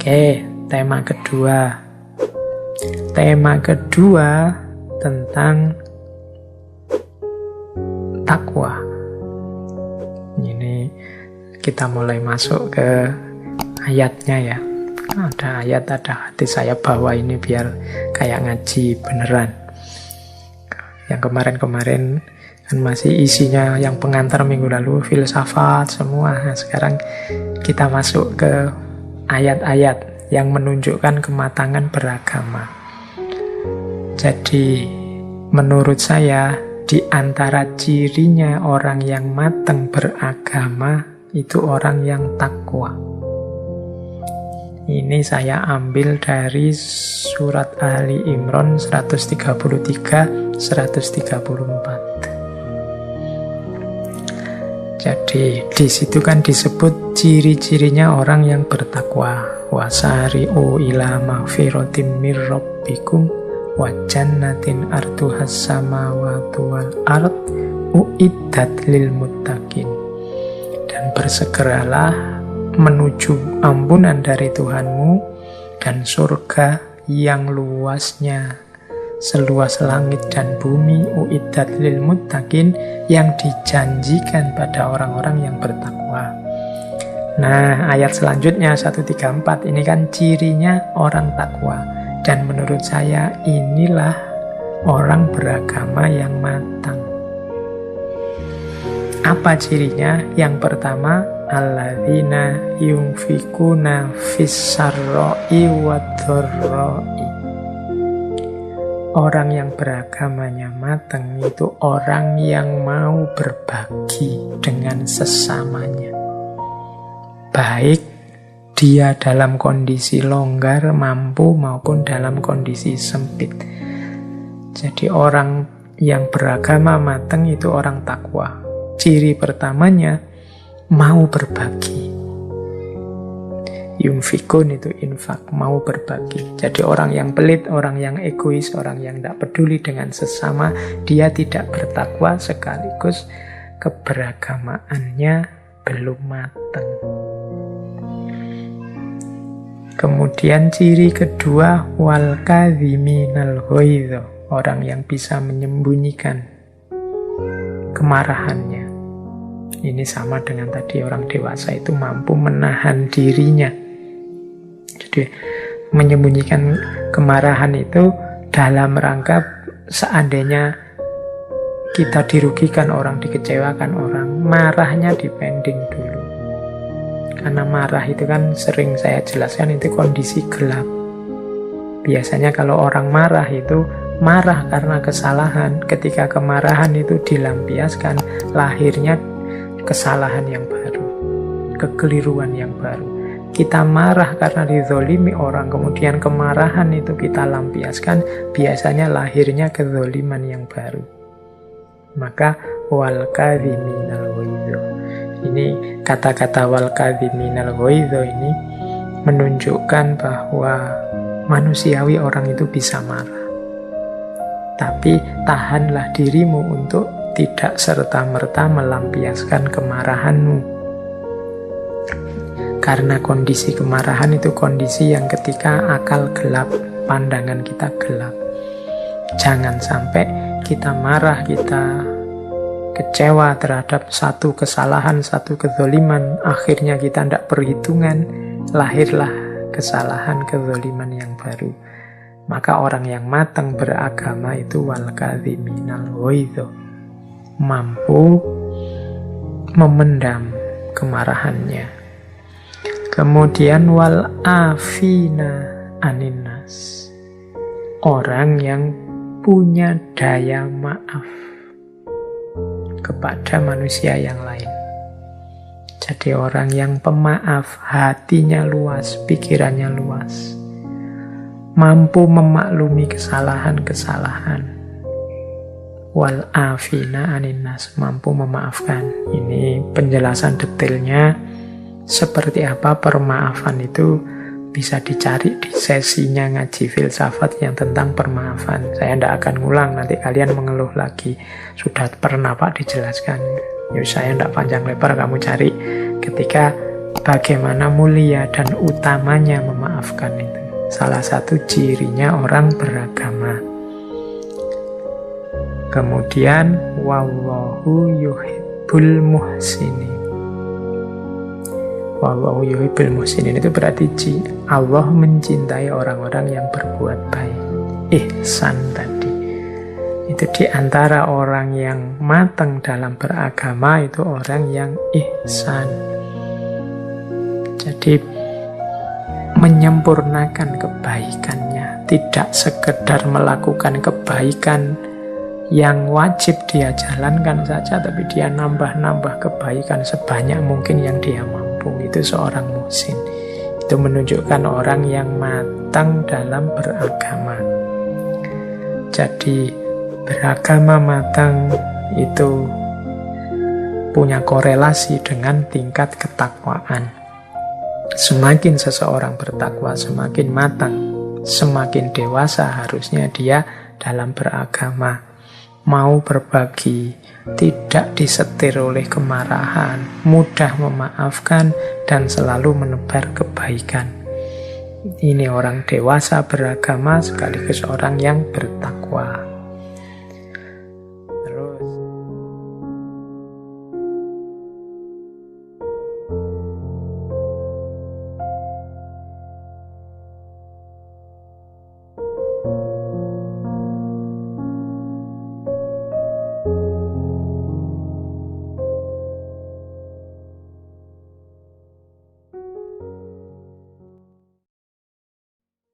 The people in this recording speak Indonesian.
Oke, tema kedua. Tema kedua tentang takwa. Ini kita mulai masuk ke ayatnya ya. Ada ayat, ada hadis, saya bawa ini biar kayak ngaji beneran. Yang kemarin-kemarin kan masih isinya yang pengantar minggu lalu, filsafat semua. Nah, sekarang kita masuk ke ayat-ayat yang menunjukkan kematangan beragama. Jadi menurut saya di antara cirinya orang yang matang beragama itu orang yang takwa. Ini saya ambil dari surat Ali Imran 133 134. Jadi di situ kan disebut ciri-cirinya orang yang bertakwa. Wasari'u ila maghfiratin mir rabbikum wa jannatin arduhas samawati wal ard uiddat lil muttaqin. Dan bersegeralah menuju ampunan dari Tuhanmu dan surga yang luasnya seluas langit dan bumi, uiddat lil muttaqin, yang dijanjikan pada orang-orang yang bertakwa. Nah, ayat selanjutnya 134 ini kan cirinya orang takwa. Dan menurut saya inilah orang beragama yang matang. Apa cirinya? Yang pertama, alladzina yunfikuna fis-sarra'i wad-dharra'i. Orang yang beragamanya matang itu orang yang mau berbagi dengan sesamanya. Baik dia dalam kondisi longgar, mampu, maupun dalam kondisi sempit. Jadi orang yang beragama matang itu orang takwa. Ciri pertamanya mau berbagi. Yunfikun itu infak, mau berbagi. Jadi orang yang pelit, orang yang egois, orang yang tidak peduli dengan sesama, dia tidak bertakwa sekaligus keberagamaannya belum matang. Kemudian ciri kedua, wal kadhiminal ghaidha, orang yang bisa menyembunyikan kemarahannya. Ini sama dengan tadi, orang dewasa itu mampu menahan dirinya. Jadi menyembunyikan kemarahan itu dalam rangka seandainya kita dirugikan orang, dikecewakan orang, marahnya dipending dulu. Karena marah itu kan sering saya jelaskan itu kondisi gelap. Biasanya kalau orang marah itu marah karena kesalahan. Ketika kemarahan itu dilampiaskan, lahirnya kesalahan yang baru, kekeliruan yang baru. Kita marah karena dizolimi orang, kemudian kemarahan itu kita lampiaskan, biasanya lahirnya kezoliman yang baru. Maka wal kadhiminal ghaidha. Ini kata-kata wal kadhiminal ghaidha ini menunjukkan bahwa manusiawi orang itu bisa marah. Tapi tahanlah dirimu untuk tidak serta-merta melampiaskan kemarahanmu. Karena kondisi kemarahan itu kondisi yang ketika akal gelap, pandangan kita gelap. Jangan sampai kita marah, kita kecewa terhadap satu kesalahan, satu kezoliman, akhirnya kita tidak perhitungan, lahirlah kesalahan, kezoliman yang baru. Maka orang yang matang beragama itu wal kadhiminal ghaidha, mampu memendam kemarahannya. Kemudian wal afina aninnas, orang yang punya daya maaf kepada manusia yang lain. Jadi orang yang pemaaf, hatinya luas, pikirannya luas, mampu memaklumi kesalahan-kesalahan. Wal afina aninnas, mampu memaafkan. Ini penjelasan detailnya seperti apa permaafan itu bisa dicari di sesinya ngaji filsafat yang tentang permaafan. Saya tidak akan ngulang, nanti kalian mengeluh lagi. Sudah pernah Pak dijelaskan. Ya saya tidak panjang lebar, kamu cari ketika bagaimana mulia dan utamanya memaafkan itu. Salah satu cirinya orang beragama. Kemudian wallahu yuhibbul muhsinin. Wallahu yuhibbul muhsinin itu berarti Allah mencintai orang-orang yang berbuat baik. Ihsan tadi. Itu di antara orang yang matang dalam beragama itu orang yang ihsan. Jadi menyempurnakan kebaikannya, tidak sekedar melakukan kebaikan yang wajib dia jalankan saja, tapi dia nambah-nambah kebaikan sebanyak mungkin yang dia mampu. Itu seorang muhsin. Itu menunjukkan orang yang matang dalam beragama. Jadi beragama matang itu punya korelasi dengan tingkat ketakwaan. Semakin seseorang bertakwa, semakin matang, semakin dewasa harusnya dia dalam beragama. Mau berbagi, tidak disetir oleh kemarahan, mudah memaafkan, dan selalu menebar kebaikan. Ini orang dewasa beragama sekaligus orang yang bertakwa.